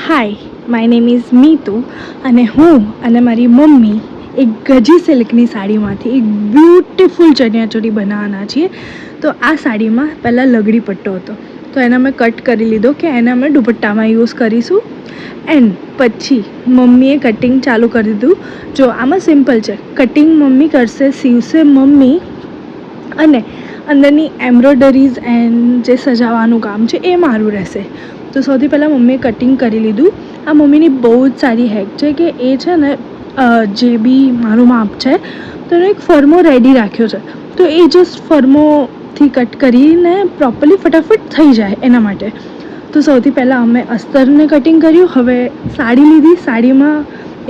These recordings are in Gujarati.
Hi, my name is Meetu અને હું અને મારી મમ્મી એક ગજી સિલ્કની સાડીમાંથી એક બ્યુટીફુલ ચણિયાચોળી બનાવવાના છીએ. તો આ સાડીમાં પહેલાં લગડી પટ્ટો હતો, તો એને અમે કટ કરી લીધો કે એને અમે દુપટ્ટામાં યુઝ કરીશું. એન્ડ પછી મમ્મીએ કટિંગ ચાલુ કરી દીધું. જો આમાં સિમ્પલ છે, કટિંગ મમ્મી કરશે, સીવશે મમ્મી, અને અંદરની એમ્બ્રોઇડરીઝ એન્ડ જે સજાવવાનું કામ છે એ મારું રહેશે. તો સૌથી પહેલાં મમ્મીએ કટિંગ કરી લીધું. આ મમ્મીની બહુ જ સારી હેક છે કે એ છે ને જે બી મારું માપ છે તો એનો એક ફર્મો રેડી રાખ્યો છે, તો એ જસ્ટ ફર્મોથી કટ કરીને પ્રોપરલી ફટાફટ થઈ જાય એના માટે. તો સૌથી પહેલાં અમે અસ્તરને કટિંગ કર્યું. હવે સાડી લીધી, સાડીમાં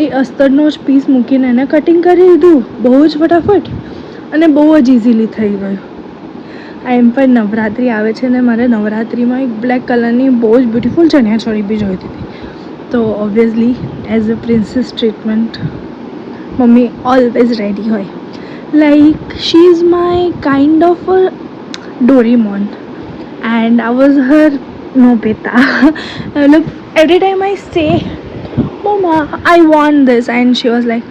એ અસ્તરનો જ પીસ મૂકીને એને કટિંગ કરી દીધું બહુ જ ફટાફટ, અને બહુ જ ઇઝીલી થઈ ગયું. એમ પણ નવરાત્રિ આવે છે ને મારે નવરાત્રિમાં એક બ્લેક કલરની બહુ જ બ્યુટીફુલ ચણિયાચોળી બી જોઈતી હતી. તો obviously as a princess treatment mummy always ready હોય. Like she is my kind of a Doraemon and I was her Nobita. મતલબ every time I say, Mama, I want this, and she was like,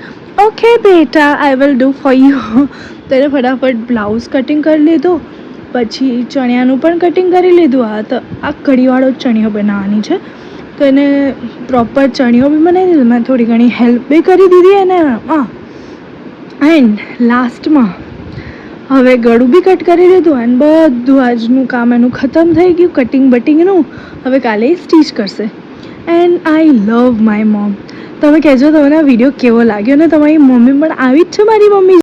okay beta, I will do for you. તો એને ફટાફટ બ્લાઉઝ કટિંગ કરી લીધો, પછી ચણિયાનું પણ કટિંગ કરી લીધું. આ તો આ કડીવાળો જ ચણિયો બનાવવાની છે, તો એને પ્રોપર ચણિયો બી બનાવી દીધો. મેં થોડી ઘણી હેલ્પ બી કરી દીધી એને. એન્ડ લાસ્ટમાં હવે ગળું બી કટ કરી લીધું એન્ડ બધું આજનું કામ એનું ખતમ થઈ ગયું કટિંગ બટિંગનું. હવે કાલે સ્ટીચ કરશે. And I love my mom. તમે કહેજો તમને આ વિડીયો કેવો લાગ્યો, ને તમારી મમ્મી પણ આવી જ છે મારી મમ્મી